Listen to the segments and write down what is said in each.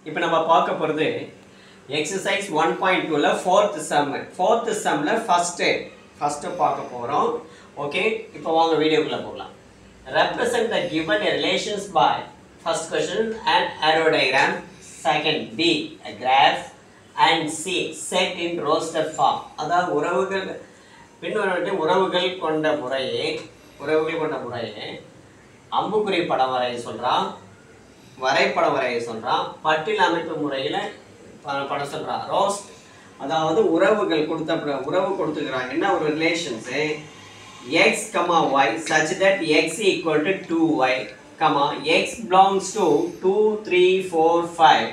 இப்போ நம்ம பார்க்க போகிறது எக்ஸசைஸ் 1.2ல ஃபோர்த் சம்மில் ஃபஸ்ட்டு பார்க்க போகிறோம். ஓகே, இப்போ வாங்க வீடியோக்குள்ளே போகலாம். Represent the given relations by first question an arrow diagram, second B a graph and C set in roster form. அதாவது உறவுகள் பின்வருவனவற்றை உறவுகள் கொண்ட முறையே அம்புக்குறி படம் வரைய சொல்கிறான், வரைபடம் வரைய சொல்கிறான், பட்டியல் அமைப்பு முறையில் படம் சொல்கிறான். ரோஸ்ட் அதாவது உறவுகள் கொடுத்துக்கிறாங்க. என்ன ஒரு relations x, y such that x equal to 2y, x belongs to 2, 3, 4, 5,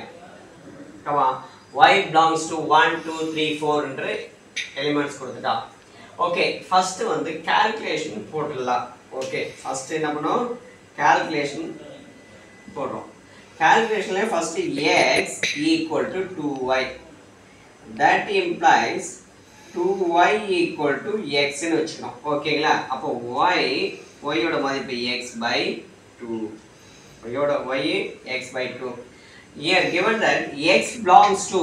y belongs to 1, 2, 3, 4 என்று எலிமெண்ட்ஸ் கொடுத்துட்டா. ஓகே, ஃபர்ஸ்ட் வந்து கால்குலேஷன் போட்டுடலாம். ஓகே, ஃபர்ஸ்ட் என்ன பண்ணோம், கால்குலேஷன் போடுறோம். கால்குலேஷன்ல first x equal to 2y, that implies 2y equal to x ன்னு வச்சுக்கணும். ஓகேங்களா? அப்போ y யோட மதிப்பு x by 2, y x by 2. Here given that x belongs to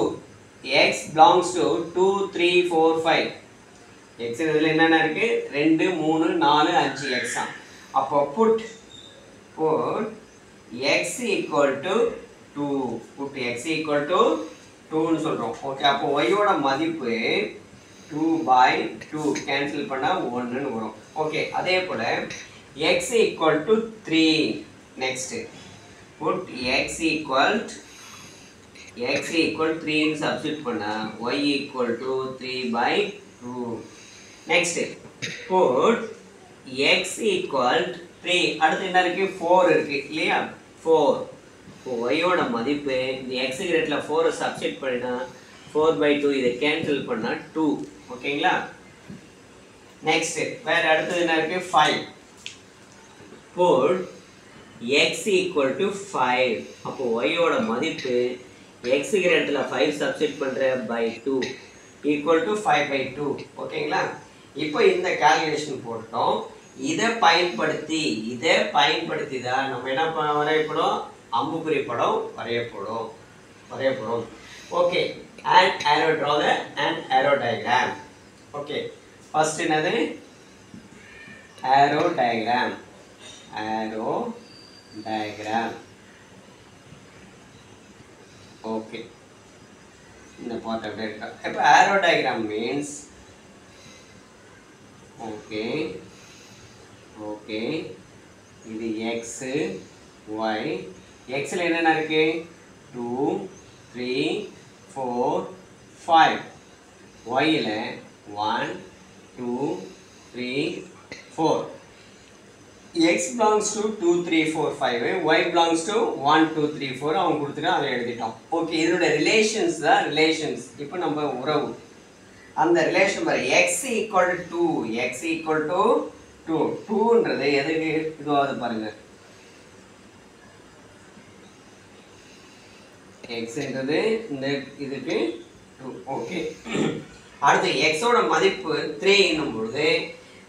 2, 3, 4, 5. x இதுல என்னென்ன இருக்கு, 2, 3, 4, 5 x. அப்போ put x equal to 2, x equal to 2 ன்னு சொல்றோம். ஓகே, அப்போ y யோட மதிப்பு 2 by 2 கேன்சல் பண்ணா 1 ன்னு வரும். ஓகே, அதே போல x equal to 3. Next put x equal 3 ன்னு சப்ஸ்டிட்யூட் பண்ணா y equal to 3 by 2. Next put x equal 3. அடுத்து என்ன இருக்கு, 4 இருக்கு இல்லையா, 4. இப்போ y யோட மதிப்பு இந்த x க்கு இடத்துல 4 சப்ஸ்டிட்யூட் பண்ணினா 4 by 2 இதை கேன்சல் பண்ணா 2. ஓகேங்களா? நெக்ஸ்ட் வேற அடுத்து என்ன இருக்கு, 5. put x equal to 5. அப்போ y யோட மதிப்பு x க்கு இடத்துல 5 சப்ஸ்டிட்யூட் பண்ற by 2 equal to 5 by 2. ஓகேங்களா? இப்போ இந்த கால்குலேஷன் போட்டோம். இதை பயன்படுத்தி தான் நம்ம என்ன வரையப்படும், அம்புக்குறி படம் வரையப்படும். Okay, and draw an arrow diagram. Okay, first என்னது, arrow diagram. ஓகே, இந்த பார்ட் அப்படியே இருக்கா. இப்போ arrow diagram means ஓகே இது x y, x ல என்னென்ன இருக்கு, 2, 3, 4, 5. y ல 1, 2, 3, 4. x belongs to 2, 3, 4, 5, y belongs to 1, 2, 3, 4 அவங்க கொடுத்துட்டு அதை எழுதிட்டோம். ஓகே, இதோட ரிலேஷன்ஸ் தான் ரிலேஷன்ஸ். இப்போ நம்ம உறவு அந்த ரிலேஷன் பாரு, x equal to 2, 2ன்றது எதுக்கு இதுவாது பாருங்க, xன்றது இந்த இதுக்கு 2. ஓகே, அடுத்து x ஓட மதிப்பு 3 என்னும் பொழுது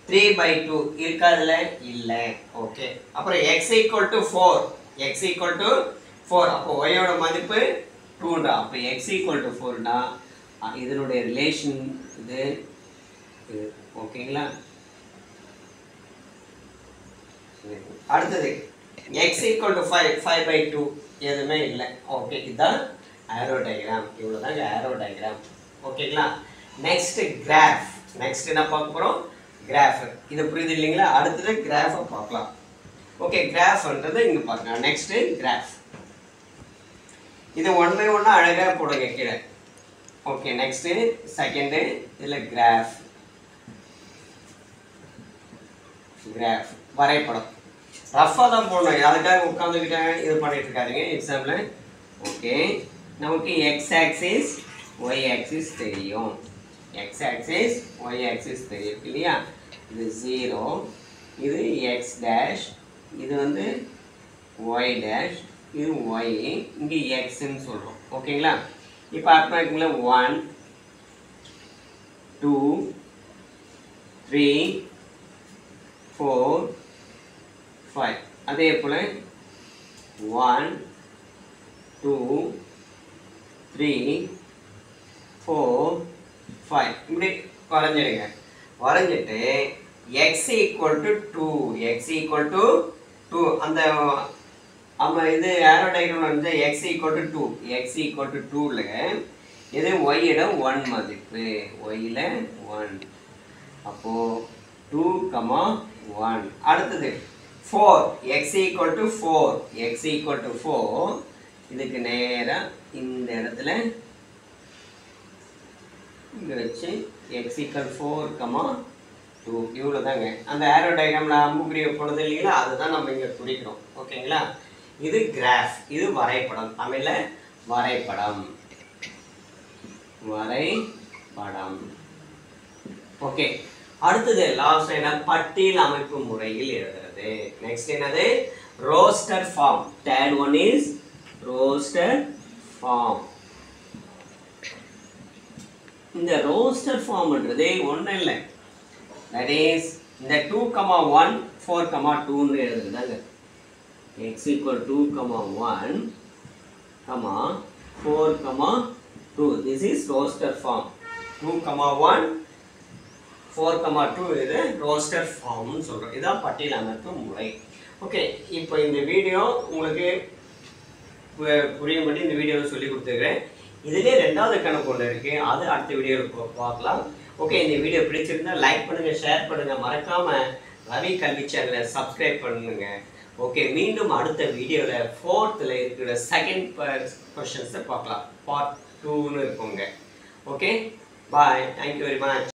3 by 2 இருக்காதுல, இல்ல. ஓகே, அப்புறம் x equal to 4, அப்போ y ஓட மதிப்பு 2ன்றா. அப்போ x equal to 4னா இதனுடைய ரிலேஷன் இது. ஓகேங்களா? அடுத்தது x equal to 5 by 2 எதுவுமே இல்லை. ஓகே, இதுதான் arrow diagram. இவ்வளோதாங்க arrow diagram. ஓகேங்களா? Next graph. நெக்ஸ்ட் என்ன பார்க்க போகிறோம், கிராஃப். இது புரியுது இல்லைங்களா? அடுத்தது கிராஃபை பார்க்கலாம். ஓகே, கிராஃப்ன்றது இங்கே பார்க்கலாம். Next graph. இது 1 by 1 அழகாக போடுங்க கீழே. ஓகே, நெக்ஸ்ட் செகண்ட் இதில் கிராஃப் வரைபடம். ரஃபாக தான் போடணும், அதுக்காக உட்காந்துக்கிட்டேன் இது பண்ணிட்டு இருக்காதிங்க எக்ஸாம்பிள். ஓகே, நமக்கு எக்ஸ் ஆக்சிஸ் ஒய் ஆக்சிஸ் தெரியும், தெரியும் இல்லையா? இது 0, இது எக்ஸ் டேஷ், இது வந்து ஒய் டேஷ், இது ஒய், இங்கே எக்ஸ்ன்னு சொல்கிறோம். ஓகேங்களா? இப்போ அர்த்தம்ல 1, 2, 3, 4, 5. அதே போல் 1, 2, 3 4 5 இப்படி வரைஞ்சிடுங்க. வரைஞ்சிட்டு x equal to 2 x equal to 2 அந்த நம்ம இது ஏரோ டயக்ராம் வந்து x equal to 2 x equal to 2ல இது y இடம் 1 மதிப்பு y ல 1 அப்போ 2, 1 அடுத்தது 4 x equal to 4 x equal to 4 இதுக்கு நேரா இந்த இடத்துல இங்க வச்சு x equal 4, 2 இவ்வளவுதாங்க. அந்த ஏரோ டயக்ராம்ல அம்புக்குறிய போடுறது இல்லைங்களா, அதுதான் நம்ம இங்க குறிக்கிறோம். ஓகேங்களா? இது கிராஃப், இது வரைபடம். தமிழ்ல வரைபடம். வரைபடம். ஓகே. அடுத்தது லாஸ்ட் என்ன, பட்டியல் அமைப்பு முறையில் எழுதுறது. நெக்ஸ்ட் என்னது, roster form. Third one is roster form. இந்த ரோஸ்டர் ஃபார்ம்ன்றது ஒன்றும் இல்லை, that is இந்த 2, 1 4, 2 ன்னு எழுதுறதாங்க. x equal 2, 1 4, 2 this is roster form. 2, 1 4, 2 இது roster form னு சொல்றோம். இதான் பட்டியல் அமைப்பு முறை. ஓகே, இப்போ இந்த வீடியோ உங்களுக்கு புரியும்படி இந்த வீடியோவை சொல்லி கொடுத்துருக்கேன். இதுலேயே 2வது கணக்கு ஒன்று இருக்கு, அது அடுத்த வீடியோவில் பார்க்கலாம். ஓகே, இந்த வீடியோ பிடிச்சிருந்தா லைக் பண்ணுங்க, ஷேர் பண்ணுங்க, மறக்காம ரவி கல்வி சேனலை சப்ஸ்கிரைப் பண்ணுங்க. ஓகே, மீண்டும் அடுத்த வீடியோவில் 4th இருக்கிற செகண்ட் கொஸ்டின்ஸை பார்க்கலாம். பார்ட் 2ன்னு இருக்குங்க. ஓகே, பாய், தேங்க்யூ வெரி மச்.